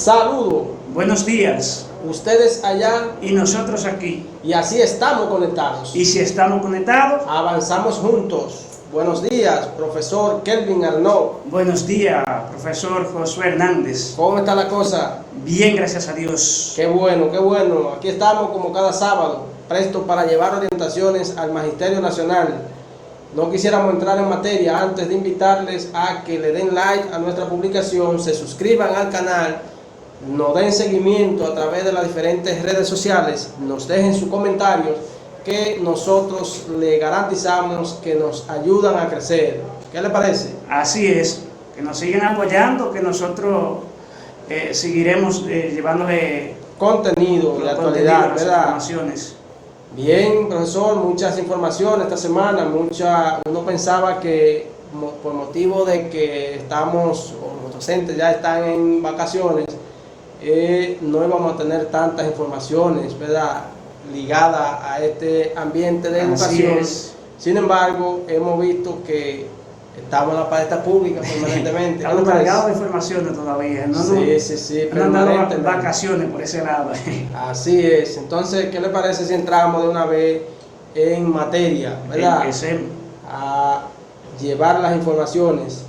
Saludo. Buenos días. Ustedes allá Y nosotros aquí. y así estamos conectados. Y si estamos conectados, Avanzamos juntos. Buenos días, profesor Kelvin Arnaud. buenos días, profesor Josué Hernández. ¿Cómo está la cosa? Bien, gracias a Dios. Qué bueno, qué bueno. Aquí estamos como cada sábado, prestos para llevar orientaciones al Magisterio Nacional. No quisiéramos entrar en materia antes de invitarles a que le den like a nuestra publicación, se suscriban al canal, nos den seguimiento a través de las diferentes redes sociales, nos dejen sus comentarios que nosotros le garantizamos que nos ayudan a crecer. ¿Qué le parece? Así es, que nos siguen apoyando, que nosotros seguiremos llevándole Contenido de los actualidad, contenidos, las ¿verdad? informaciones. Bien, profesor, muchas informaciones esta semana, uno pensaba que por motivo de que estamos, o los docentes ya están en vacaciones, no íbamos a tener tantas informaciones, ¿verdad?, ligadas a este ambiente de educación. Sin embargo, hemos visto que estamos en la palestra pública permanentemente. Estamos cargados de informaciones todavía, ¿no? Sí, No han dado permanentemente. vacaciones por ese lado. Así es. Entonces, ¿qué le parece si entramos de una vez en materia, verdad? Empecemos. A llevar las informaciones.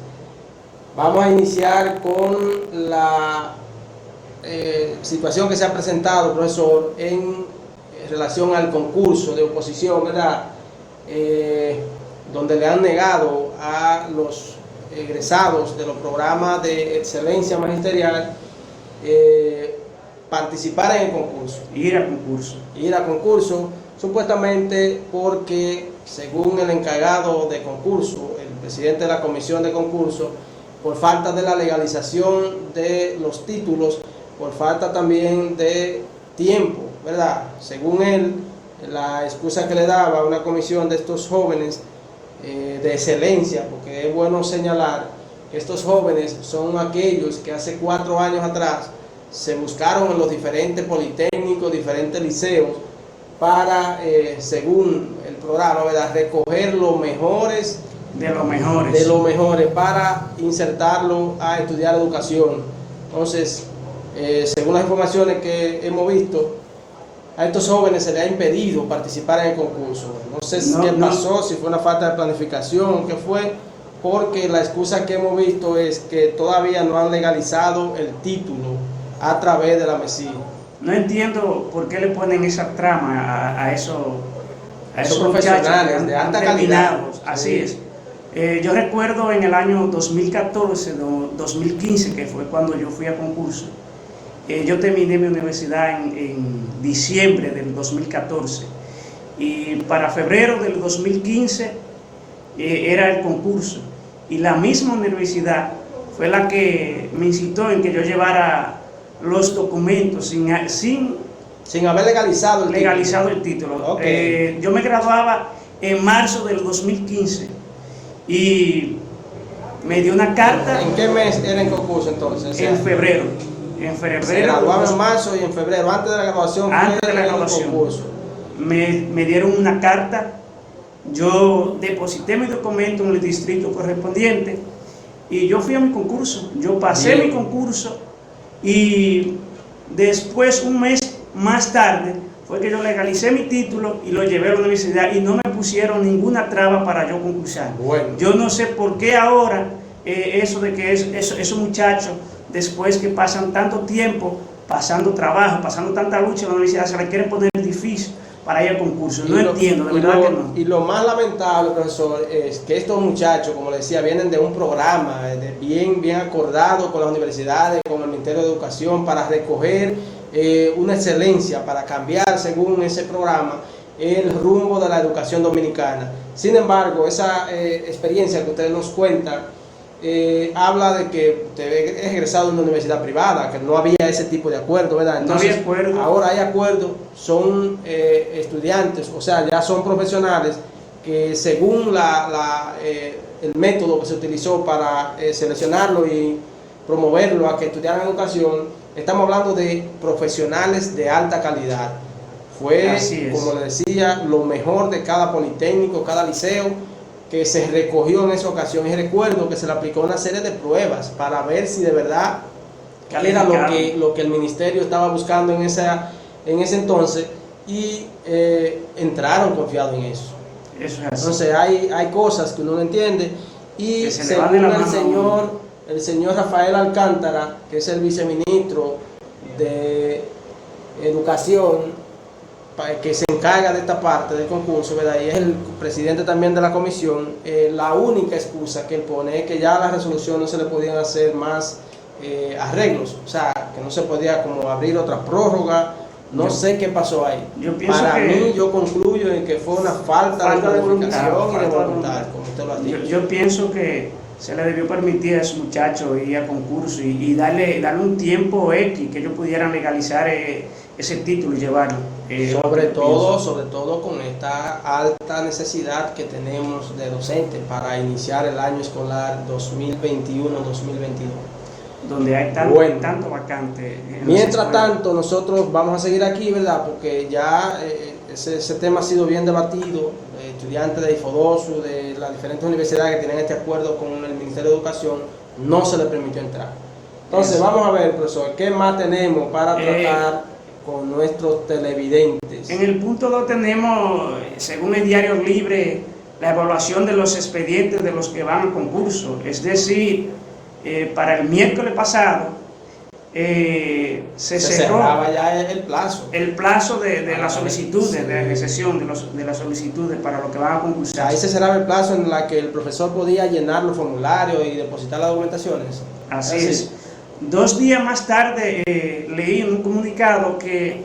Vamos a iniciar con la situación que se ha presentado, profesor, en relación al concurso de oposición, ¿verdad? Donde le han negado a los egresados de los programas de excelencia magisterial participar en el concurso. Ir a concurso, supuestamente porque, según el encargado de concurso, el presidente de la comisión de concurso, por falta de la legalización de los títulos, por falta también de tiempo, ¿verdad? Según él, la excusa que le daba a una comisión de estos jóvenes de excelencia, porque es bueno señalar que estos jóvenes son aquellos que hace 4 años atrás se buscaron en los diferentes politécnicos, diferentes liceos, para, según el programa, ¿verdad?, recoger los mejores de los mejores. De los mejores para insertarlo a estudiar educación. Entonces, según las informaciones que hemos visto, a estos jóvenes se les ha impedido participar en el concurso. No sé qué pasó, si fue una falta de planificación, qué fue, porque la excusa que hemos visto es que todavía no han legalizado el título a través de la MESI. No entiendo por qué le ponen esa trama a esos profesionales de alta calidad. Así es. Yo recuerdo en el año 2014, 2015, que fue cuando yo fui a concurso. Yo terminé mi universidad en diciembre del 2014 y para febrero del 2015 era el concurso, y la misma universidad fue la que me incitó en que yo llevara los documentos sin haber legalizado el título. Okay. Yo me graduaba en marzo del 2015 y me dio una carta. ¿En qué mes era el concurso entonces? En febrero. Se graduaba en marzo y en febrero, antes de la graduación. Antes de la graduación. Me dieron una carta, yo deposité mi documento en el distrito correspondiente y yo fui a mi concurso. Yo pasé mi concurso y después, un mes más tarde, fue que yo legalicé mi título y lo llevé a la universidad y no me pusieron ninguna traba para yo concursar. Bueno. Yo no sé por qué ahora eso de que esos muchachos, después que pasan tanto tiempo, pasando trabajo, pasando tanta lucha en la universidad, se le quieren poner difícil para ir al concurso. No entiendo, de verdad que no. Y lo más lamentable, profesor, es que estos muchachos, como le decía, vienen de un programa bien acordado con las universidades, con el Ministerio de Educación, para recoger una excelencia, para cambiar, según ese programa, el rumbo de la educación dominicana. Sin embargo, esa experiencia que usted nos cuenta, habla de que usted es egresado de una universidad privada, que no había ese tipo de acuerdo, ¿verdad? Entonces, no había acuerdo. Ahora hay acuerdo, son estudiantes, o sea, ya son profesionales que, según el método que se utilizó para seleccionarlo y promoverlo a que estudiaran educación, estamos hablando de profesionales de alta calidad. Fue, como le decía, lo mejor de cada politécnico, cada liceo, que se recogió en esa ocasión. Y recuerdo que se le aplicó una serie de pruebas para ver si de verdad qué era lo que el ministerio estaba buscando en ese entonces, y entraron confiados en eso. Eso es así. Entonces hay cosas que uno no entiende, y según el señor Rafael Alcántara, que es el viceministro de Educación, que se encarga de esta parte del concurso, ¿verdad? Y es el presidente también de la comisión, la única excusa que él pone es que ya a la resolución no se le podían hacer más arreglos, o sea, que no se podía como abrir otra prórroga. No sé qué pasó ahí. Para mí, yo concluyo en que fue una falta de planificación y de voluntad, como usted lo ha dicho. Yo pienso que se le debió permitir a esos muchachos ir a concurso y darle un tiempo X que ellos pudieran legalizar ese título y llevarlo. Sobre todo con esta alta necesidad que tenemos de docentes para iniciar el año escolar 2021-2022. Donde hay tanto vacante. Mientras tanto, nosotros vamos a seguir aquí, ¿verdad? Porque ya ese tema ha sido bien debatido. Estudiantes de IFODOSU, de las diferentes universidades que tienen este acuerdo con el Ministerio de Educación, no se les permitió entrar. Entonces, vamos a ver, profesor, ¿qué más tenemos para tratar con nuestros televidentes? En el punto 2 tenemos, según el Diario Libre, la evaluación de los expedientes de los que van al concurso. Es decir, para el miércoles pasado se cerraba ya el plazo. El plazo de las solicitudes, de recesión de las solicitudes para los que van a concursar. Ahí se cerraba el plazo en la que el profesor podía llenar los formularios y depositar las documentaciones. Así es. 2 días más tarde leí en un comunicado que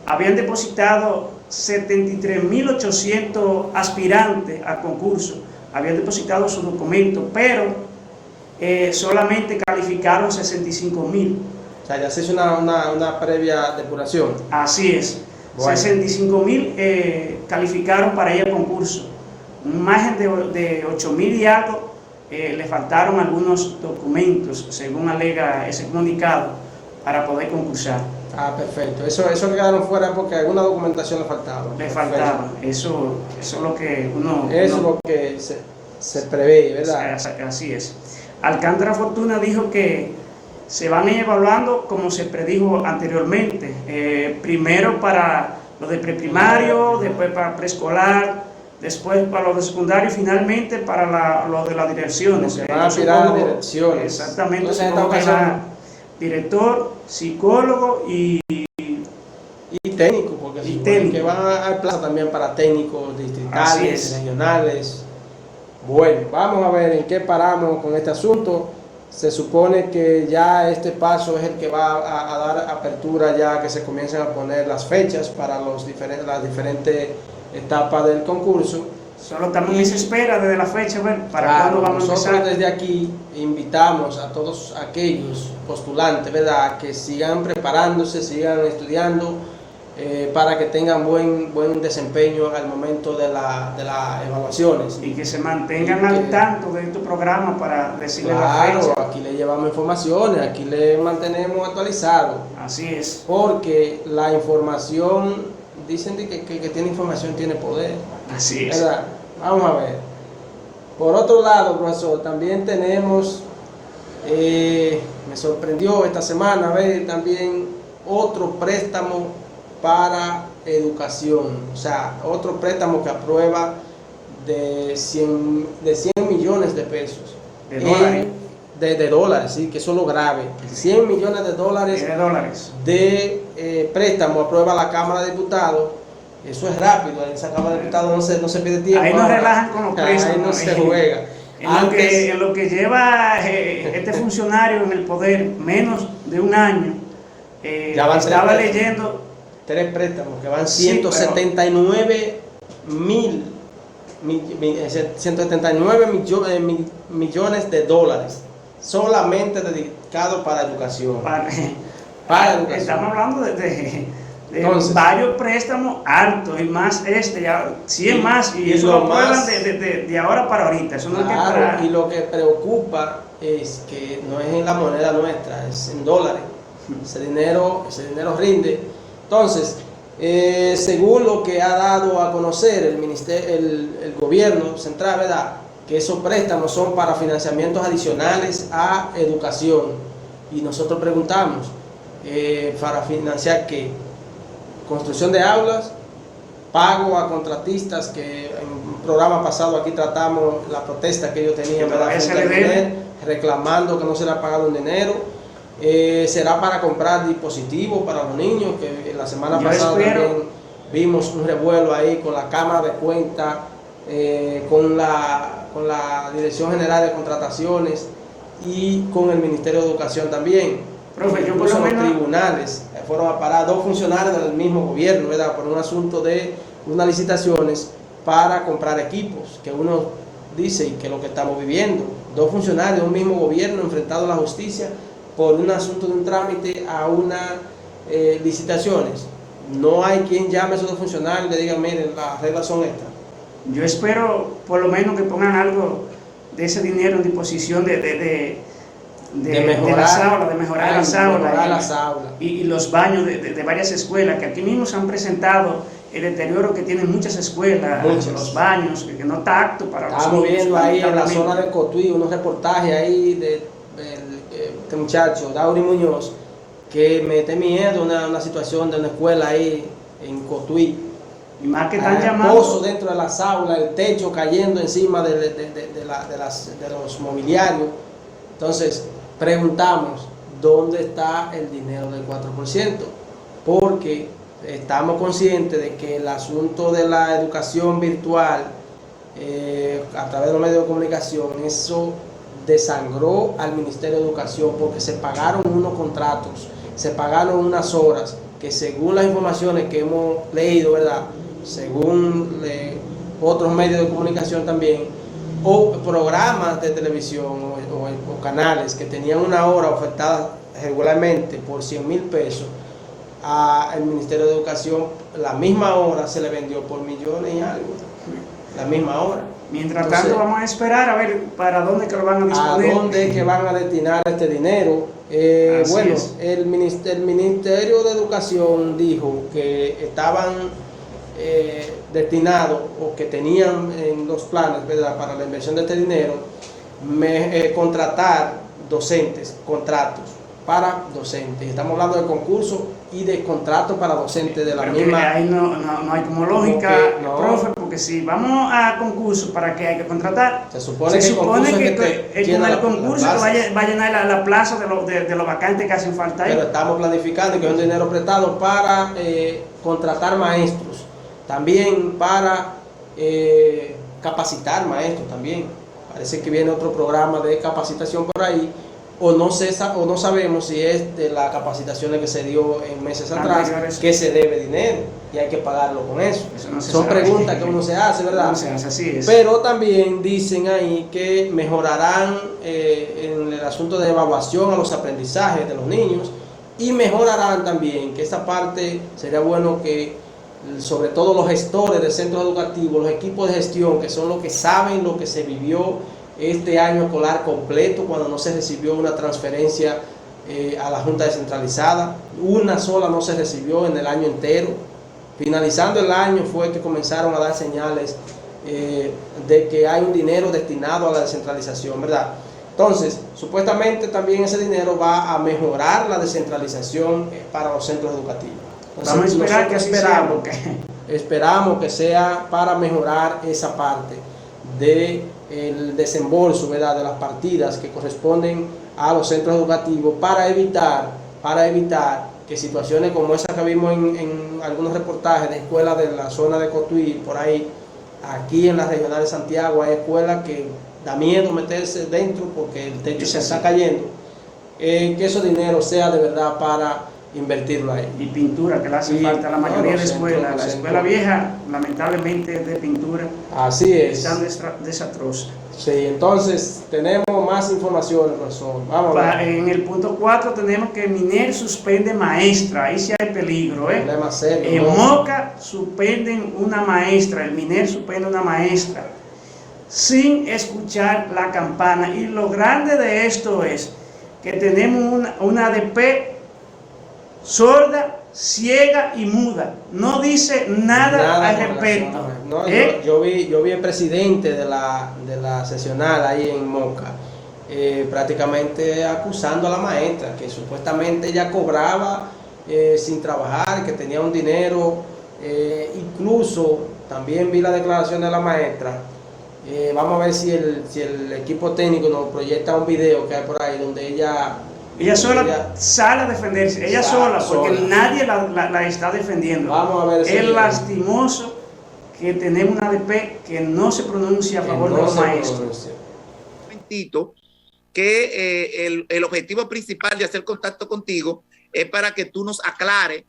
habían depositado 73.800 aspirantes al concurso, habían depositado sus documentos, pero solamente calificaron 65.000. O sea, ya se hizo una previa depuración. Así es. Bueno. 65.000 calificaron para ir al concurso. Un margen de 8.000 y algo. Le faltaron algunos documentos, según alega ese comunicado, para poder concursar. Ah, perfecto. Eso quedaron fuera porque alguna documentación le faltaba. Le faltaba. Eso es lo que uno... Eso es lo que se prevé, ¿verdad? Así es. Alcántara Fortuna dijo que se van a ir evaluando como se predijo anteriormente. Primero para los de preprimario, después para preescolar, después para los de secundario y finalmente para los de las direcciones. Se van a aspirar a direcciones. Exactamente. Entonces, director, psicólogo y técnico, porque que van al plazo también para técnicos distritales, regionales. Bueno, vamos a ver en qué paramos con este asunto. Se supone que ya este paso es el que va a dar apertura, ya que se comiencen a poner las fechas para las diferentes etapas del concurso. Solo también se espera desde la fecha, para cuándo vamos a empezar. Nosotros desde aquí invitamos a todos aquellos postulantes, ¿verdad?, que sigan preparándose, sigan estudiando, para que tengan buen desempeño al momento de las evaluaciones. Y que se mantengan al tanto de tu programa para decirle la fecha. Claro, aquí le llevamos informaciones, aquí le mantenemos actualizado. Así es. Porque la información, dicen que tiene información, tiene poder. Así es. ¿Verdad? Vamos a ver. Por otro lado, profesor, también tenemos, me sorprendió esta semana ver también otro préstamo para educación, o sea, otro préstamo que aprueba de 100 millones de pesos. ¿De dólares? De dólares, sí, que eso es lo grave. 100 millones de dólares de préstamo aprueba la Cámara de Diputados. Eso es rápido, en esa Cámara de Diputados no se pide tiempo. Ahí no relajan con los préstamos. Ahí no se juega. En lo que lleva este funcionario en el poder menos de un año, estaba leyendo 3 préstamos que van 179 millones de dólares solamente dedicados para educación. Para educación. Estamos hablando de varios préstamos altos y más ya 100 más, y eso lo prueban de ahora para ahorita. Eso no claro, y lo que preocupa es que no es en la moneda nuestra, es en dólares. Ese dinero rinde. Entonces, según lo que ha dado a conocer el gobierno central, ¿verdad?, que esos préstamos son para financiamientos adicionales a educación. y nosotros preguntamos, ¿para financiar qué? Construcción de aulas, pago a contratistas, que en un programa pasado aquí tratamos la protesta que ellos tenían, ¿verdad?, reclamando que no se le ha pagado un dinero. Será para comprar dispositivos para los niños, que la semana pasada también vimos un revuelo ahí con la Cámara de Cuentas, con la Dirección General de Contrataciones y con el Ministerio de Educación también. Profe, yo por lo menos... los tribunales fueron a parar 2 funcionarios del mismo gobierno, ¿verdad?, por un asunto de unas licitaciones para comprar equipos, que uno dice que es lo que estamos viviendo. 2 funcionarios de un mismo gobierno enfrentados a la justicia por un asunto de un trámite a unas licitaciones. No hay quien llame a esos 2 funcionarios y le diga, miren, las reglas son estas. Yo espero por lo menos que pongan algo de ese dinero en disposición de mejorar las aulas y los baños de varias escuelas, que aquí mismo se han presentado el deterioro que tienen muchas escuelas, los baños, que no está apto para los niños. Estamos viendo ahí en la zona de Cotuí unos reportajes ahí de este muchacho, Dauri Muñoz, que mete miedo una situación de una escuela ahí en Cotuí. Y más que están llamando... Pozos dentro de las aulas, el techo cayendo encima de los mobiliarios. Entonces, preguntamos, ¿dónde está el dinero del 4%? Porque estamos conscientes de que el asunto de la educación virtual a través de los medios de comunicación, eso desangró al Ministerio de Educación, porque se pagaron unos contratos, se pagaron unas horas que, según las informaciones que hemos leído, ¿verdad?, según otros medios de comunicación también, o programas de televisión o canales que tenían una hora ofertada regularmente por 100,000 pesos, al Ministerio de Educación la misma hora se le vendió por millones y algo, la misma hora. Mientras tanto, vamos a esperar a ver para dónde que lo van a disponer. A dónde que van a destinar este dinero. Bueno, el Ministerio de Educación dijo que estaban destinados, o que tenían en los planes, ¿verdad?, para la inversión de este dinero, contratar contratos para docentes. Estamos hablando de concursos y de contratos para docentes de la misma. Ahí no hay como lógica, profe, porque si vamos a concursos, ¿para qué hay que contratar? Se supone que con el concurso va a llenar la plaza de los vacantes que hacen falta ahí. Pero estamos planificando que es un dinero prestado para contratar maestros, también para capacitar maestros también. Parece que viene otro programa de capacitación por ahí, o no sabemos si es de las capacitaciones que se dio en meses atrás, que se debe dinero y hay que pagarlo con eso. Son preguntas que uno se hace, ¿verdad? Así es. Pero también dicen ahí que mejorarán en el asunto de evaluación a los aprendizajes de los niños, y mejorarán también, que esta parte sería bueno que, sobre todo los gestores de centros educativos, los equipos de gestión, que son los que saben lo que se vivió este año escolar completo, cuando no se recibió una transferencia a la Junta Descentralizada, una sola no se recibió en el año entero. Finalizando el año fue que comenzaron a dar señales de que hay un dinero destinado a la descentralización, ¿verdad? Entonces, supuestamente también ese dinero va a mejorar la descentralización para los centros educativos. Entonces, vamos a esperar esperamos que sea para mejorar esa parte del desembolso, ¿verdad?, de las partidas que corresponden a los centros educativos, para evitar que situaciones como esa que vimos en algunos reportajes de escuelas de la zona de Cotuí, por ahí, aquí en la regional de Santiago, hay escuelas que da miedo meterse dentro porque el techo se está cayendo, que esos dineros sea de verdad para invertirlo ahí. Y pintura, que le hace falta a la mayoría de escuelas. La escuela vieja, lamentablemente, es de pintura. Así es. Están desastrosas. Sí, entonces tenemos más información, profesor. Vamos a ver. En el punto 4 tenemos que MINER suspende maestra. Ahí sí hay peligro, Problema serio, en Moca suspenden una maestra, el MINER suspende una maestra sin escuchar la campana. Y lo grande de esto es que tenemos una ADP sorda, ciega y muda. No dice nada al respecto. Yo vi el presidente de la sesional ahí en Moca, prácticamente acusando a la maestra, que supuestamente ella cobraba sin trabajar, que tenía un dinero, incluso también vi la declaración de la maestra. Vamos a ver si el equipo técnico nos proyecta un video que hay por ahí donde ella sola sale a defenderse, ella sola, porque nadie la está defendiendo. Vamos a ver es lastimoso que tenemos una ADP que no se pronuncia a favor de los maestros. Un momentito, que el objetivo principal de hacer contacto contigo es para que tú nos aclares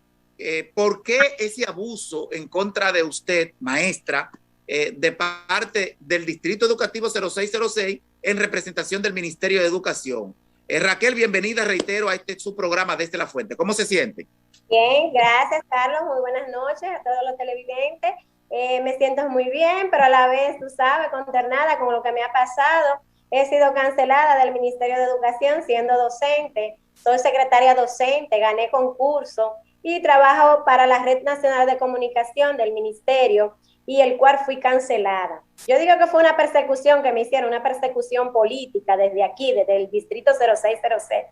por qué ese abuso en contra de usted, maestra, de parte del Distrito Educativo 0606 en representación del Ministerio de Educación. Raquel, bienvenida, reitero, a su programa Desde la Fuente. ¿Cómo se siente? Bien, gracias, Carlos. Muy buenas noches a todos los televidentes. Me siento muy bien, pero a la vez, tú sabes, consternada con lo que me ha pasado. He sido cancelada del Ministerio de Educación siendo docente. Soy secretaria docente, gané concurso y trabajo para la Red Nacional de Comunicación del Ministerio, y el cual fui cancelada. Yo digo que fue una persecución que me hicieron, una persecución política desde aquí, desde el Distrito 0606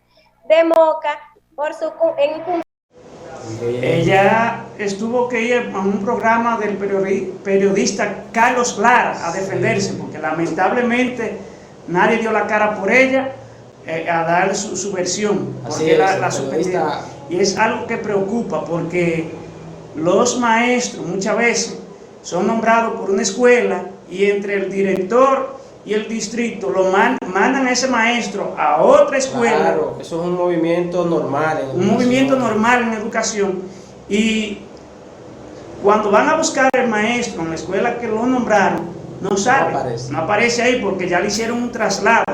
de Moca, por su Ella estuvo que ir a un programa del periodista Carlos Lara a defenderse, porque lamentablemente nadie dio la cara por ella a dar su versión, porque la suspendieron. Y es algo que preocupa, porque los maestros muchas veces son nombrados por una escuela y entre el director y el distrito lo mandan a ese maestro a otra escuela. Claro, eso es un movimiento normal. Un movimiento normal en educación. Y cuando van a buscar el maestro en la escuela que lo nombraron, no sabe, no aparece ahí porque ya le hicieron un traslado.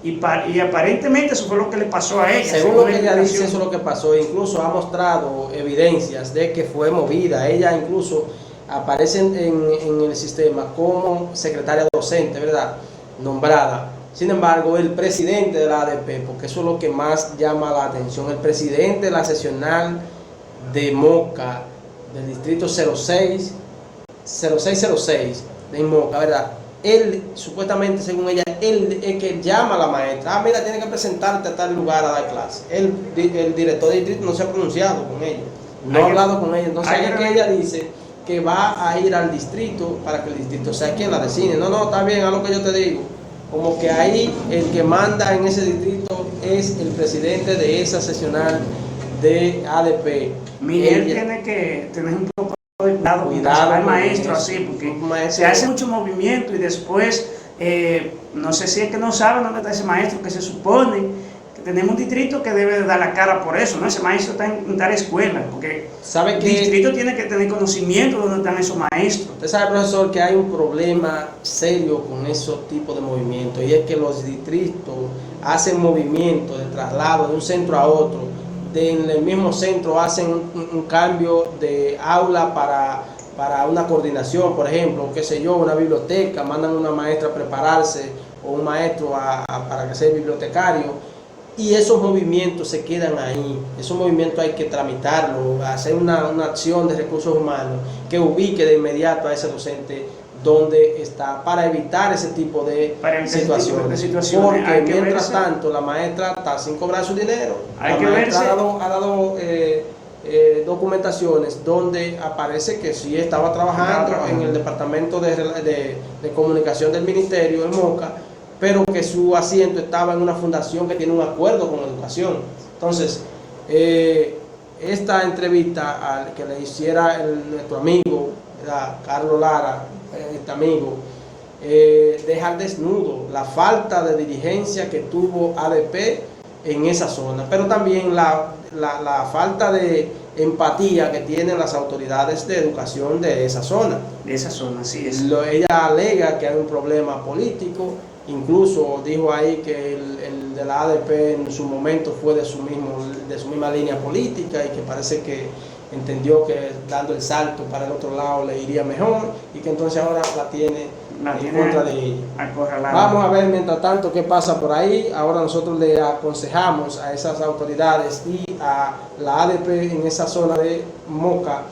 Y aparentemente eso fue lo que le pasó a ella. Según lo que ella dice, eso es lo que pasó. Incluso ha mostrado evidencias de que fue movida. Ella incluso aparece en el sistema como secretaria docente, ¿verdad? Nombrada. Sin embargo, el presidente de la ADP, porque eso es lo que más llama la atención, el presidente de la seccional de Moca, del distrito 0606 de Moca, ¿verdad? Él, supuestamente, según ella, él es que llama a la maestra. Mira, tiene que presentarte a tal lugar a dar clase. El director de distrito no se ha pronunciado con ella, no ha hablado con ella. Entonces, es que ella dice que va a ir al distrito para que el distrito sea quien la designe. No, está bien, a lo que yo te digo. Como que ahí el que manda en ese distrito es el presidente de esa seccional de ADP. Miguel tiene que tener un poco de cuidado al maestro así, porque se hace mucho movimiento y después, no sé si es que no saben dónde está ese maestro, que se supone que tenemos un distrito que debe dar la cara por eso, ¿no? Ese maestro está en tal escuela, porque el distrito tiene que tener conocimiento de dónde están esos maestros. Usted sabe, profesor, que hay un problema serio con esos tipos de movimientos, y es que los distritos hacen movimientos de traslado de un centro a otro. En el mismo centro hacen un cambio de aula para una coordinación, por ejemplo, qué sé yo, una biblioteca, mandan a una maestra a prepararse o un maestro para que sea bibliotecario, y esos movimientos se quedan ahí. Esos movimientos hay que tramitarlos, hacer una acción de recursos humanos que ubique de inmediato a ese docente donde está, para evitar ese tipo de situaciones. Porque mientras tanto la maestra está sin cobrar su dinero. La maestra ha dado documentaciones donde aparece que sí estaba trabajando en el departamento de comunicación del ministerio en Moca, pero que su asiento estaba en una fundación que tiene un acuerdo con educación. Entonces, esta entrevista que le hiciera nuestro amigo, ¿verdad?, Carlos Lara, este amigo, deja al desnudo la falta de diligencia que tuvo ADP en esa zona, pero también la falta de empatía que tienen las autoridades de educación de esa zona. De esa zona, sí es. Ella alega que hay un problema político, incluso dijo ahí que el de la ADP en su momento fue de su misma línea política, y que parece que entendió que dando el salto para el otro lado le iría mejor, y que entonces ahora la tiene en contra de ella. Vamos a ver mientras tanto qué pasa por ahí. Ahora nosotros le aconsejamos a esas autoridades y a la ADP en esa zona de Moca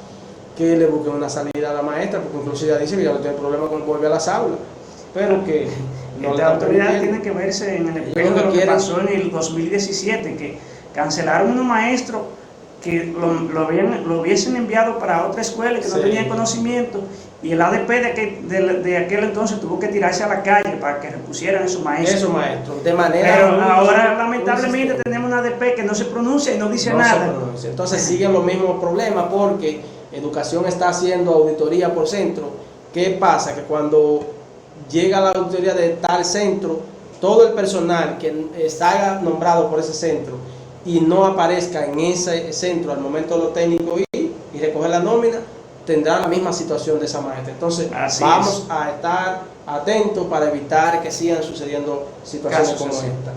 que le busquen una salida a la maestra, porque incluso ella dice que ya no tiene problema con volver a las aulas. pero que no Esta autoridad tiene que verse en el espejo de lo que pasó en el 2017, que cancelaron unos maestros que lo hubiesen enviado para otra escuela que no tenían conocimiento, y el ADP de aquel entonces tuvo que tirarse a la calle para que repusieran esos maestros. Esos maestros, de manera... Pero ahora lamentablemente tenemos un ADP que no se pronuncia y no dice nada. Entonces siguen los mismos problemas porque Educación está haciendo auditoría por centro. ¿Qué pasa? Que cuando llega la auditoría de tal centro, todo el personal que está nombrado por ese centro y no aparezca en ese centro al momento de lo técnico y recoger la nómina, tendrá la misma situación de esa maestra. Entonces vamos a estar atentos para evitar que sigan sucediendo situaciones como esta.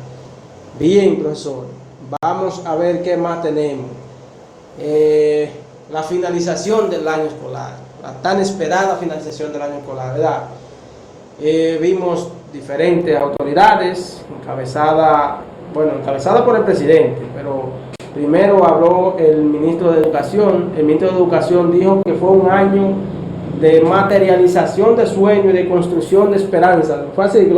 Bien, profesor, vamos a ver qué más tenemos. La finalización del año escolar, la tan esperada finalización del año escolar, ¿verdad? Vimos diferentes autoridades, encabezada por el presidente, pero primero habló el ministro de Educación. El ministro de Educación dijo que fue un año de materialización de sueños y de construcción de esperanza. Fue así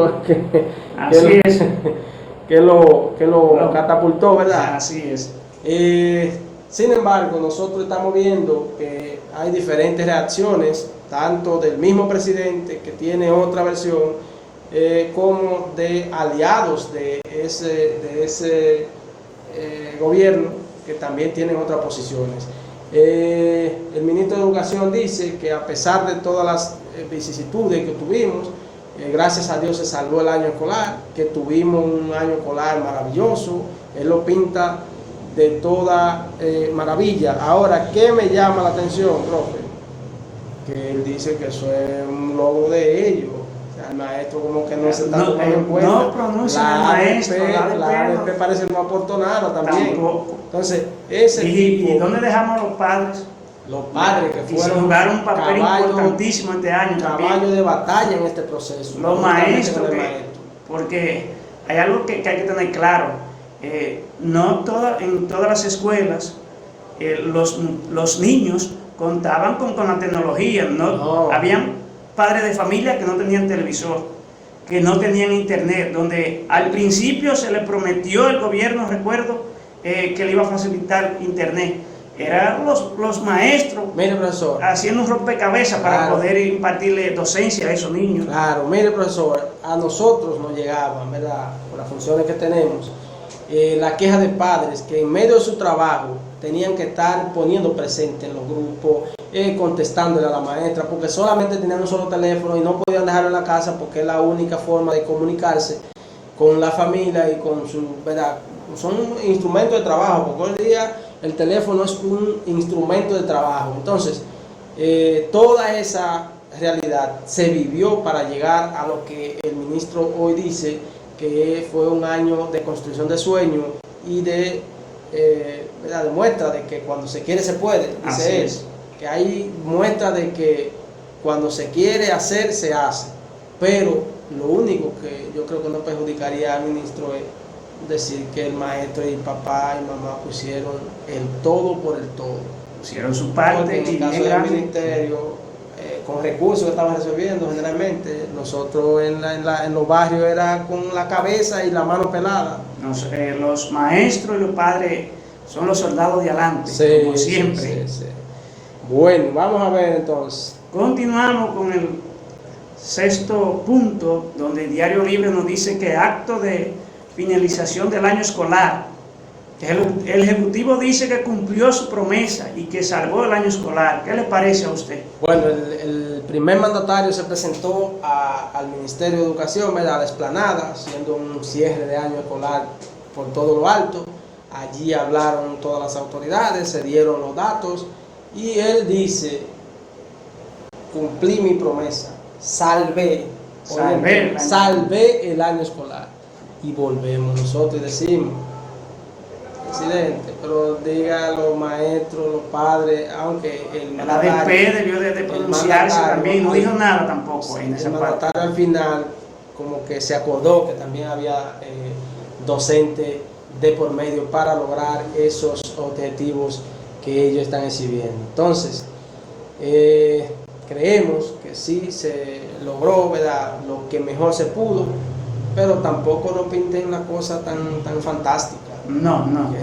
que lo catapultó, ¿verdad? Así es. Sin embargo, nosotros estamos viendo que hay diferentes reacciones, tanto del mismo presidente, que tiene otra versión, como de aliados de ese gobierno, que también tienen otras posiciones. El ministro de Educación dice que a pesar de todas las vicisitudes que tuvimos, gracias a Dios se salvó el año escolar, que tuvimos un año escolar maravilloso. Él lo pinta de toda maravilla. Ahora, ¿qué me llama la atención, profe? Que él dice que eso es un logro de ellos. O sea, el maestro como que no se está tomando en cuenta. No pronuncia el maestro. La ADP parece que no aportó nada también. Tampoco. Entonces, ese ¿Y dónde dejamos los padres? Los padres que fueron jugaron un papel importantísimo este año también. Caballo de batalla en este proceso. Los maestros, porque hay algo que hay que tener claro. No en todas las escuelas los niños contaban con la tecnología. No. Habían padres de familia que no tenían televisor, que no tenían internet, donde al principio se le prometió el gobierno, recuerdo, que le iba a facilitar internet. Eran los maestros, mire, profesor, haciendo un rompecabezas para poder impartirle docencia a esos niños. Claro, mire, profesor, a nosotros nos llegaban, ¿verdad?, por las funciones que tenemos, la queja de padres que en medio de su trabajo tenían que estar poniendo presente en los grupos, contestándole a la maestra, porque solamente tenían un solo teléfono y no podían dejarlo en la casa porque es la única forma de comunicarse con la familia y con su, ¿verdad? Son instrumentos de trabajo, porque hoy día el teléfono es un instrumento de trabajo. Entonces, toda esa realidad se vivió para llegar a lo que el ministro hoy dice que fue un año de construcción de sueños y de muestra de que cuando se quiere se puede. Dice él, que hay muestra de que cuando se quiere hacer, se hace. Pero lo único que yo creo que no perjudicaría al ministro es decir que el maestro y papá y mamá pusieron el todo por el todo. Pusieron su parte. Porque en el caso del ministerio, con recursos que estaban resolviendo generalmente, nosotros en los barrios era con la cabeza y la mano pelada. Los maestros y los padres son los soldados de adelante, como siempre. Sí. Bueno, vamos a ver entonces. Continuamos con el sexto punto, donde el Diario Libre nos dice que acto de finalización del año escolar, el Ejecutivo dice que cumplió su promesa y que salvó el año escolar. ¿Qué le parece a usted? Bueno, el primer mandatario se presentó al Ministerio de Educación, a la explanada, haciendo un cierre de año escolar por todo lo alto. Allí hablaron todas las autoridades, se dieron los datos y él dice: cumplí mi promesa, salvé el año escolar. Y volvemos nosotros y decimos: presidente, pero diga a los maestros, los padres, aunque el ADP debió de pronunciarse también, no dijo nada tampoco en esa parte. Al final como que se acordó que también había docente de por medio para lograr esos objetivos que ellos están exhibiendo. Entonces, creemos que que sí se logró, ¿verdad?, lo que mejor se pudo, pero tampoco no pinten la cosa tan fantástica. No, No.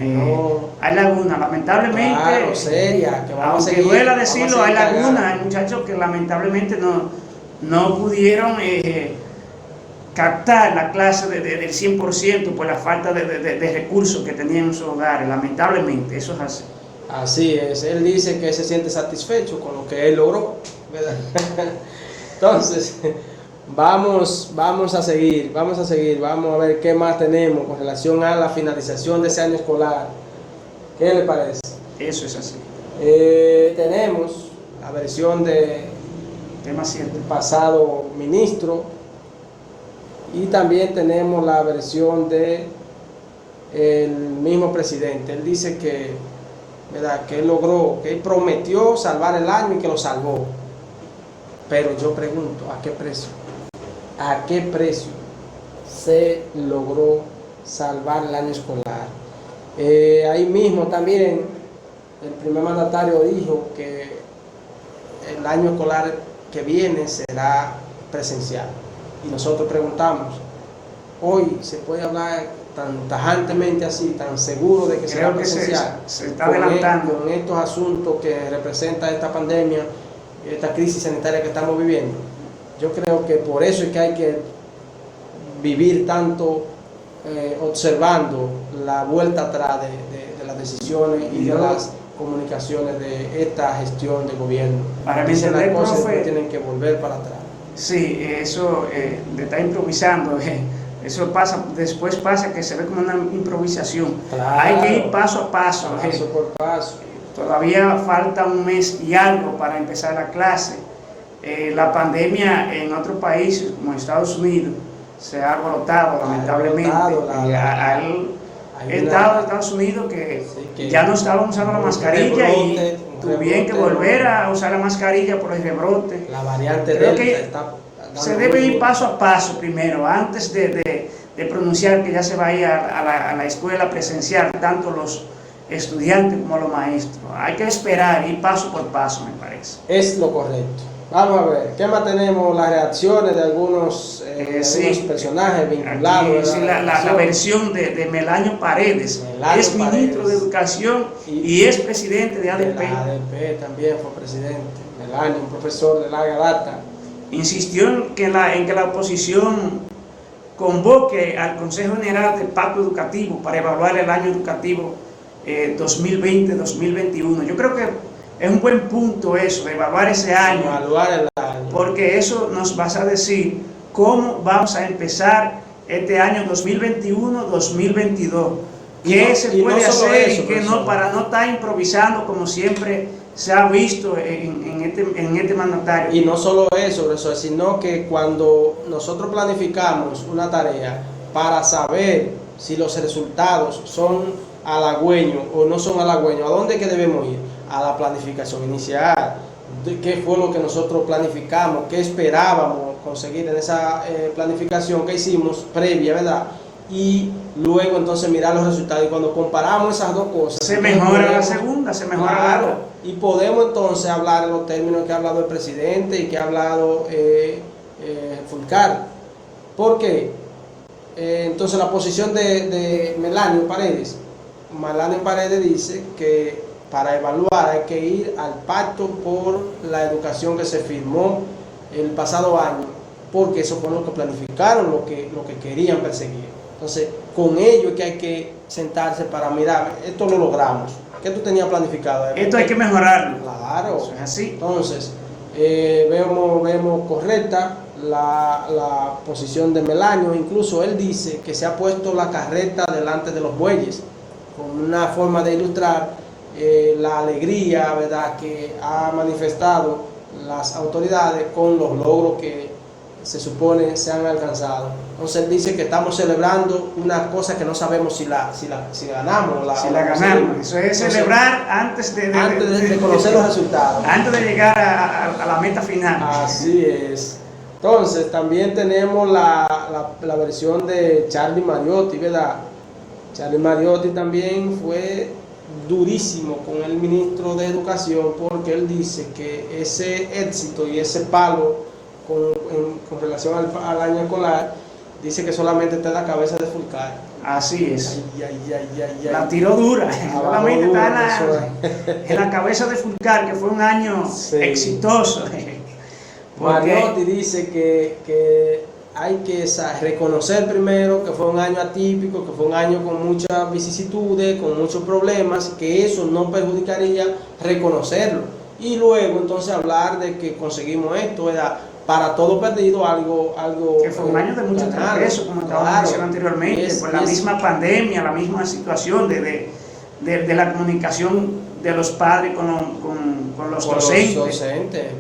hay lagunas, lamentablemente. Claro, seria, que vamos a Aunque seguir, duela vamos a decirlo, seguir hay lagunas, cagando. hay muchachos que lamentablemente no pudieron captar la clase del 100% por la falta de recursos que tenían en sus hogares, lamentablemente, eso es así. Así es, él dice que se siente satisfecho con lo que él logró, ¿verdad? Entonces, vamos a seguir, vamos a ver qué más tenemos con relación a la finalización de ese año escolar. ¿Qué le parece? Eso es así. Tenemos la versión del Tema 7. pasado ministro y también tenemos la versión de el mismo presidente. Él dice que, ¿verdad?, que él logró, que él prometió salvar el año y que lo salvó. Pero yo pregunto, ¿a qué precio? ¿A qué precio se logró salvar el año escolar? Ahí mismo también el primer mandatario dijo que el año escolar que viene será presencial. Y nosotros preguntamos, ¿hoy se puede hablar tan tajantemente así, tan seguro de que será Creo que presencial? se está adelantando. Con estos asuntos que representa esta pandemia, esta crisis sanitaria que estamos viviendo. Yo creo que por eso es que hay que vivir tanto observando la vuelta atrás de las decisiones y de las comunicaciones de esta gestión de gobierno. Para mí, dicen las cosas profe, que tienen que volver para atrás. Sí, eso le está improvisando. Eso pasa, después pasa que se ve como una improvisación. Claro. Hay que ir paso a paso. Paso por paso. Todavía falta un mes y algo para empezar la clase. La pandemia en otros países, como Estados Unidos, se ha alborotado, lamentablemente. Al Estado de Estados Unidos que ya no estaban usando la mascarilla y tuvieron que volver a usar la mascarilla por el rebrote. La variante Creo Delta que está se debe ir paso a paso primero, antes de pronunciar que ya se va a ir a la escuela presencial, tanto los estudiantes como los maestros. Hay que esperar, ir paso por paso, me parece. Es lo correcto. Vamos a ver, ¿qué más tenemos? Las reacciones de algunos, algunos personajes vinculados. Aquí, la versión de Melanio Paredes, es ministro de Educación y es presidente de ADP. De la ADP también fue presidente. Melanio, un profesor de larga data. Insistió en que la oposición convoque al Consejo General del Pacto Educativo para evaluar el año educativo 2020-2021. Yo creo que es un buen punto eso, de evaluar ese año, porque eso nos va a decir cómo vamos a empezar este año 2021-2022. ¿Qué se puede hacer y qué no, para no estar improvisando como siempre se ha visto en este mandatario? Y no solo eso, profesor, sino que cuando nosotros planificamos una tarea para saber si los resultados son halagüeños o no son halagüeños, ¿a dónde es que debemos ir? A la planificación inicial. ¿Qué fue lo que nosotros planificamos? ¿Qué esperábamos conseguir en esa planificación que hicimos previa, verdad? Y luego entonces mirar los resultados, y cuando comparamos esas dos cosas se mejora la segunda, se mejora la otra. Y podemos entonces hablar en los términos que ha hablado el presidente y que ha hablado Fulcar. ¿Por qué? Entonces la posición de Melanio Paredes dice que para evaluar hay que ir al pacto por la educación que se firmó el pasado año, porque eso fue lo que planificaron, lo que querían perseguir. Entonces, con ello es que hay que sentarse para mirar, esto lo logramos. ¿Qué tú tenías planificado? Esto hay que mejorarlo. Claro. Eso es así. Entonces, vemos correcta la posición de Melanio. Incluso él dice que se ha puesto la carreta delante de los bueyes, con una forma de ilustrar la alegría, ¿verdad?, que ha manifestado las autoridades con los logros que se supone se han alcanzado. Entonces él dice que estamos celebrando una cosa que no sabemos si ganamos. Si la ganamos. Eso es celebrar antes de conocer los resultados. Antes de llegar a la meta final. Así es. Entonces también tenemos la versión de Charlie Mariotti, ¿verdad? Charlie Mariotti también fue durísimo con el ministro de Educación, porque él dice que ese éxito y ese palo con relación al año escolar, dice que solamente está en la cabeza de Fulcar. Así es. Ay. La tiró dura. Solamente dura, está en la cabeza de Fulcar, que fue un año exitoso. Mariotti dice que hay que reconocer primero que fue un año atípico, que fue un año con muchas vicisitudes, con muchos problemas, que eso no perjudicaría reconocerlo. Y luego entonces hablar de que conseguimos esto, era para todo perdido algo que fue un año de mucho progreso, como estábamos diciendo anteriormente, por la misma pandemia, la misma situación de la comunicación de los padres con los docentes.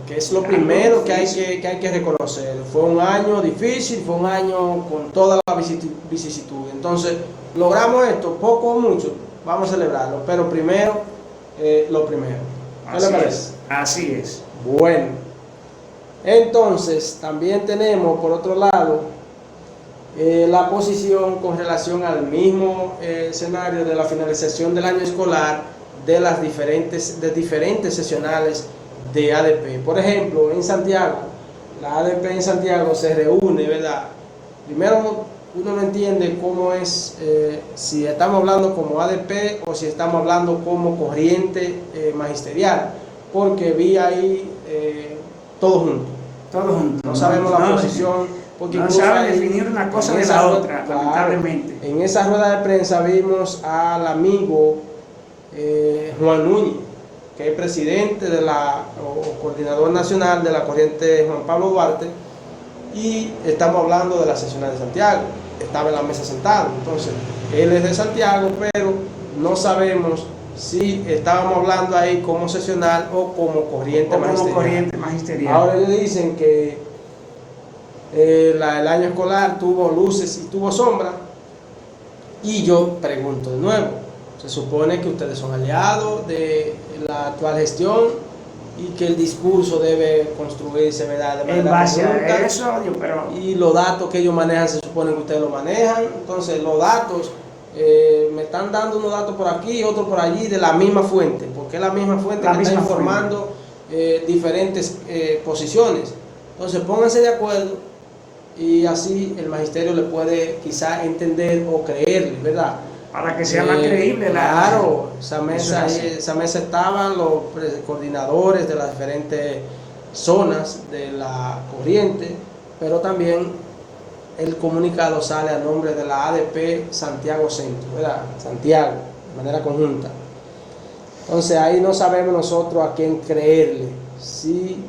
Que es lo primero que hay que reconocer. Fue un año difícil, fue un año con toda la vicisitud. Entonces, logramos esto, poco o mucho, vamos a celebrarlo, pero primero, lo primero. ¿Qué le parece? Así es. Bueno. Entonces, también tenemos, por otro lado, la posición con relación al mismo escenario de la finalización del año escolar de las diferentes sesionales de ADP. Por ejemplo, en Santiago, la ADP en Santiago se reúne, ¿verdad? Primero, uno no entiende cómo es, si estamos hablando como ADP o si estamos hablando como corriente magisterial, porque vi ahí todo junto. No sabemos la posición, porque no saben definir una cosa de la otra, lamentablemente. En esa rueda de prensa vimos al amigo Juan Núñez, que es presidente o coordinador nacional de la corriente Juan Pablo Duarte, y estamos hablando de la seccional de Santiago. Estaba en la mesa sentado, entonces él es de Santiago, pero no sabemos si estábamos hablando ahí como seccional o como corriente magisterial. Ahora ellos dicen que el año escolar tuvo luces y tuvo sombra, y yo pregunto de nuevo, se supone que ustedes son aliados de la actual gestión y que el discurso debe construirse, ¿verdad?, de manera en base conjunta, a eso, pero y los datos que ellos manejan se supone que ustedes los manejan. Entonces los datos me están dando unos datos por aquí y otros por allí de la misma fuente, porque es la misma fuente que está informando diferentes posiciones. Entonces pónganse de acuerdo y así el magisterio le puede quizá entender o creerle, ¿verdad? Para que sea más creíble. Claro, esa mesa estaban los coordinadores de las diferentes zonas de la corriente, pero también el comunicado sale a nombre de la ADP Santiago Centro, ¿verdad? Santiago, de manera conjunta. Entonces ahí no sabemos nosotros a quién creerle, si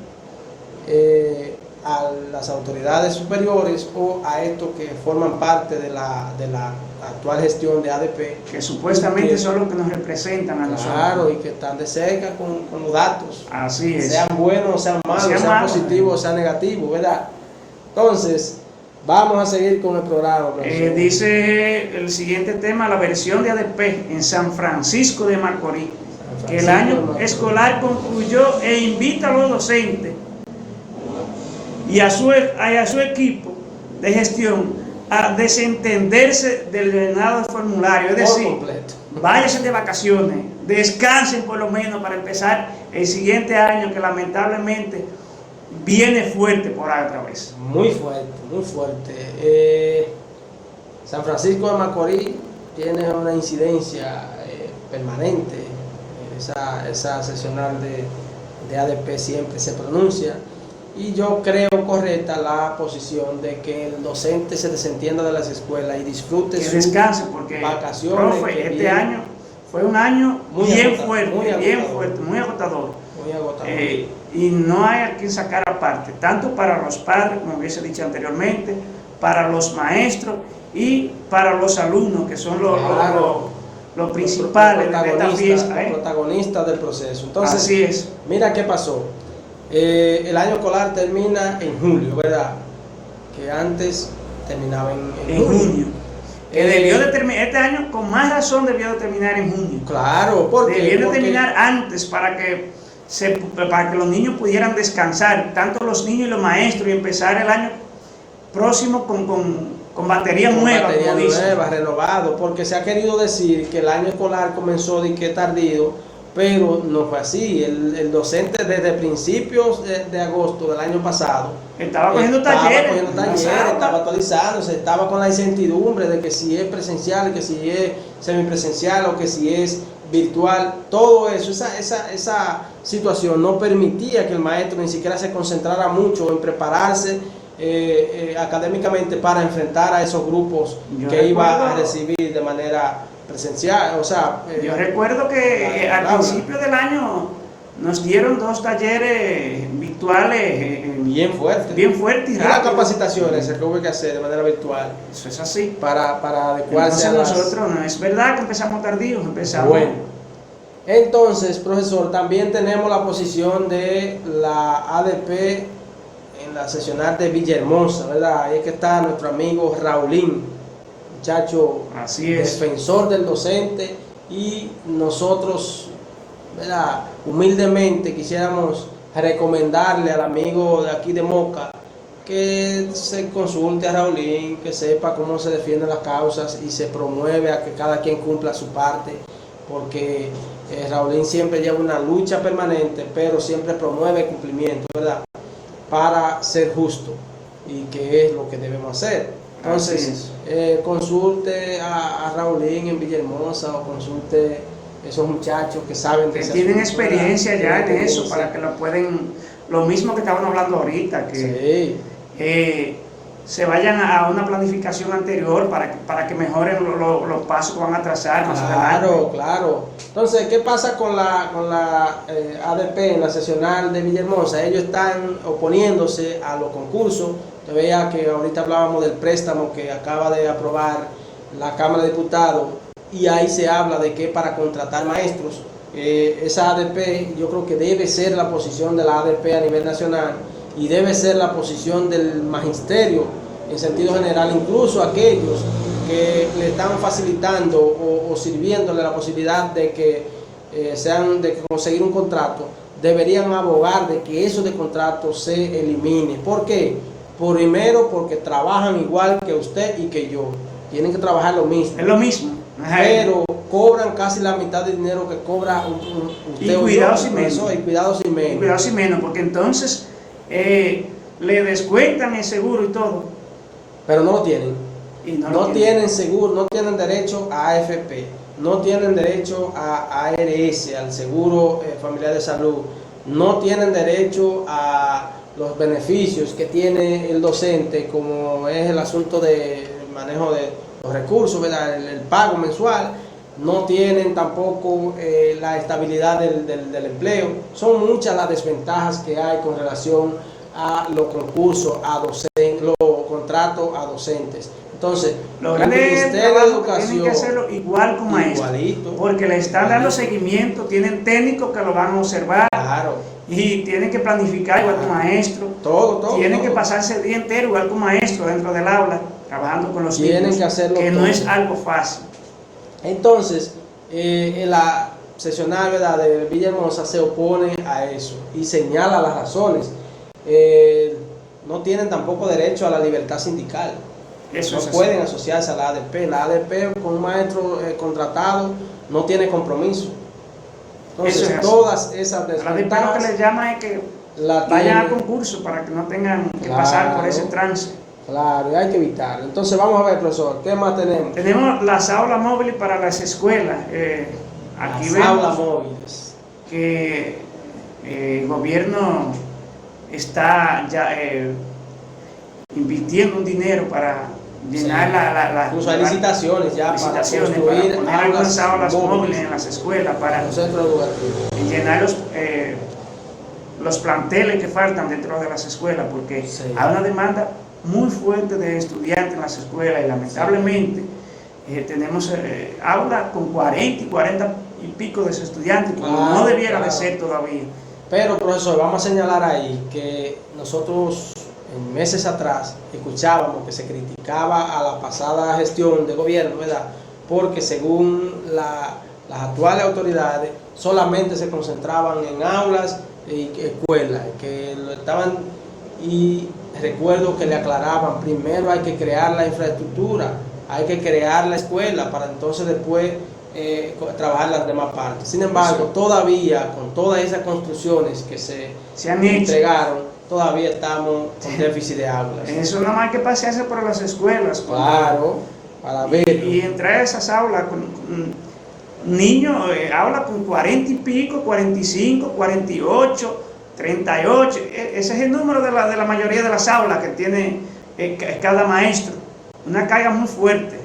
a las autoridades superiores o a estos que forman parte de la actual gestión de ADP. Que supuestamente son los que nos representan a nosotros. Claro, y que están de cerca con los datos. Así es. Sean buenos o sean malos, sean positivos o sean negativos, ¿verdad? Entonces, vamos a seguir con el programa. Dice el siguiente tema, la versión de ADP en San Francisco de Macorís, que el año escolar concluyó e invita a los docentes y a su equipo de gestión a desentenderse del llenado de formulario, es decir, váyanse de vacaciones, descansen por lo menos para empezar el siguiente año, que lamentablemente viene fuerte por ahí otra vez. Muy fuerte, muy fuerte. San Francisco de Macorís tiene una incidencia permanente. Esa seccional de ADP siempre se pronuncia, y yo creo correcta la posición de que el docente se desentienda de las escuelas y disfrute que descanse, porque vacaciones. Profe, este año fue un año bien fuerte, muy agotador. Y no hay a quien sacar aparte, tanto para los padres, como hubiese dicho anteriormente, para los maestros y para los alumnos, que son los principales de esta fiesta. Los protagonistas del proceso. Entonces, así es. Mira qué pasó. El año escolar termina en julio, ¿verdad? Que antes terminaba en junio. Debió de terminar este año, con más razón debió de terminar en junio. Claro, porque debió de terminar antes para que los niños pudieran descansar, tanto los niños y los maestros, y empezar el año próximo con con batería con nueva, batería como dicen. nueva, renovado, porque se ha querido decir que el año escolar comenzó de que tardío, pero no fue así. El docente desde principios de agosto del año pasado Estaba cogiendo talleres, estaba actualizándose, estaba con la incertidumbre de que si es presencial, que si es semipresencial o que si es virtual. Todo eso, esa situación no permitía que el maestro ni siquiera se concentrara mucho en prepararse académicamente para enfrentar a esos grupos que iba a recibir de manera presencial. O sea, yo recuerdo que al principio del año nos dieron 2 talleres virtuales bien fuertes. Bien fuertes y las capacitaciones que hubo que hacer de manera virtual. Eso es así. Para adecuarse. Entonces nosotros, no es verdad que empezamos tardíos, empezamos. Bueno, entonces, profesor, también tenemos la posición de la ADP en la sesional de Villahermosa, ¿verdad? Ahí es que está nuestro amigo Raulín, muchacho, así es, defensor del docente, y nosotros, ¿verdad?, humildemente quisiéramos recomendarle al amigo de aquí de Moca que se consulte a Raulín, que sepa cómo se defienden las causas y se promueve a que cada quien cumpla su parte, porque Raulín siempre lleva una lucha permanente, pero siempre promueve el cumplimiento, ¿verdad?, para ser justo, y que es lo que debemos hacer. Entonces, consulte a Raulín en Villahermosa, o consulte esos muchachos que saben que tienen experiencia ya en eso, para que lo pueden, lo mismo que estaban hablando ahorita, que se vayan a una planificación anterior para que mejoren los pasos que van a trazar más adelante. Claro. Entonces, ¿qué pasa con la ADP en la sesional de Villahermosa? Ellos están oponiéndose a los concursos. Te veía que ahorita hablábamos del préstamo que acaba de aprobar la Cámara de Diputados, y ahí se habla de que para contratar maestros, esa ADP, yo creo que debe ser la posición de la ADP a nivel nacional, y debe ser la posición del magisterio en sentido general, incluso aquellos que le están facilitando o sirviéndole la posibilidad de que de conseguir un contrato, deberían abogar de que eso de contrato se elimine. ¿Por qué? Primero, porque trabajan igual que usted y que yo, tienen que trabajar lo mismo. Es lo mismo. Pero cobran casi la mitad del dinero que cobra usted. Y cuidado si menos. Y cuidado si menos. Y cuidado si menos, porque entonces le descuentan el seguro y todo. Pero no lo tienen. Y no tienen seguro, no tienen derecho a AFP, no tienen derecho a ARS, al seguro familiar de salud, no tienen derecho a los beneficios que tiene el docente, como es el asunto del manejo de los recursos, ¿verdad?, el pago mensual. No tienen tampoco la estabilidad del empleo. Son muchas las desventajas que hay con relación a los concursos a docentes, los contratos a docentes. Entonces, los el Ministerio de Educación tienen que hacerlo igual con maestros, porque le están dando seguimiento, tienen técnicos que lo van a observar, y tienen que planificar igual que maestro, tienen que pasarse el día entero igual que maestro dentro del aula, trabajando con los niños, que no es algo fácil. Entonces, en la sesional, ¿verdad?, de Villahermosa se opone a eso y señala las razones. No tienen tampoco derecho a la libertad sindical. No pueden asociarse a la ADP. La ADP con un maestro contratado no tiene compromiso. Entonces, todas esas desventajas, lo que les llama es que vayan a concurso para que no tengan que pasar por ese trance. Claro, y hay que evitarlo. Entonces, vamos a ver, profesor, ¿qué más tenemos? Tenemos las aulas móviles para las escuelas. Aquí vemos aulas móviles que el gobierno está ya invirtiendo un dinero para llenar incluso hay licitaciones ya para poner algunas aulas móviles en las escuelas, para llenar los planteles que faltan dentro de las escuelas, porque hay una demanda muy fuerte de estudiantes en las escuelas, y lamentablemente tenemos aulas con 40 y pico de estudiantes, cuando no debiera de ser todavía. Pero, profesor, vamos a señalar ahí que nosotros meses atrás escuchábamos que se criticaba a la pasada gestión de gobierno, ¿verdad?, porque según las actuales autoridades solamente se concentraban en aulas y escuelas, que lo estaban y recuerdo que le aclaraban, primero hay que crear la infraestructura, hay que crear la escuela para entonces después trabajar las demás partes. Sin embargo, todavía con todas esas construcciones que se han entregaron, todavía estamos con déficit de aulas. Eso nada más que pasearse por las escuelas. Claro, para verlo. Y entrar a esas aulas con niños, aulas con 40 y pico, 45, 48, 38. Ese es el número de la mayoría de las aulas que tiene cada maestro. Una carga muy fuerte.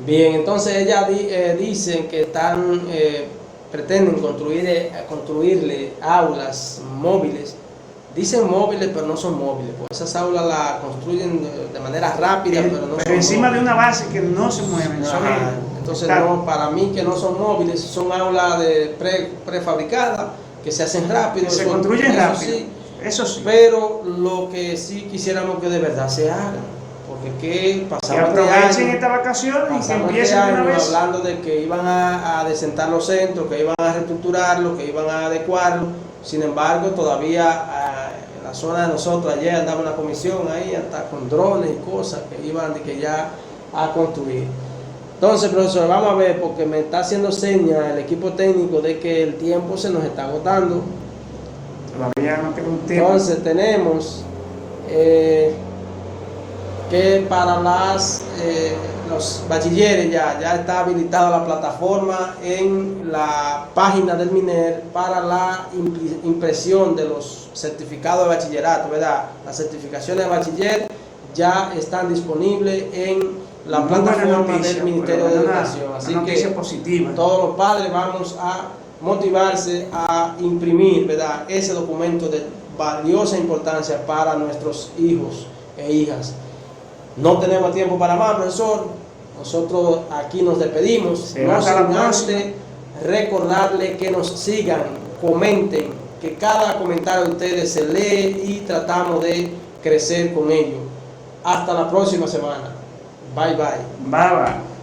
Bien, entonces ellas dicen que pretenden construirle aulas móviles. Dicen móviles, pero no son móviles, pues esas aulas las construyen de manera rápida, pero no son encima móviles. de una base que no se mueven. Entonces, no, para mí que no son móviles, son aulas prefabricadas, que se hacen rápido. Se construyen rápido, sí, eso sí. Pero lo que sí quisiéramos que de verdad se haga, porque que pasamos que aprovechen estas vacaciones y que empiecen de una vez. Hablando de que iban a desentar los centros, que iban a reestructurarlos, que iban a adecuarlos. Sin embargo, todavía en la zona de nosotros, ayer andaba una comisión ahí, hasta con drones y cosas que iban de que ya a construir. Entonces, profesor, vamos a ver, porque me está haciendo señas el equipo técnico de que el tiempo se nos está agotando. Todavía no tengo un tiempo. Entonces, tenemos que para los bachilleres ya está habilitada la plataforma en la página del MINER para la impresión de los certificados de bachillerato, ¿verdad? Las certificaciones de bachiller ya están disponibles en la plataforma del Ministerio de Educación. Así que positiva. Todos los padres vamos a motivarse a imprimir, ¿verdad?, ese documento de valiosa importancia para nuestros hijos e hijas. No tenemos tiempo para más, profesor. Nosotros aquí nos despedimos. No sin antes recordarle que nos sigan, comenten, que cada comentario de ustedes se lee y tratamos de crecer con ello. Hasta la próxima semana. Bye bye. Bye bye.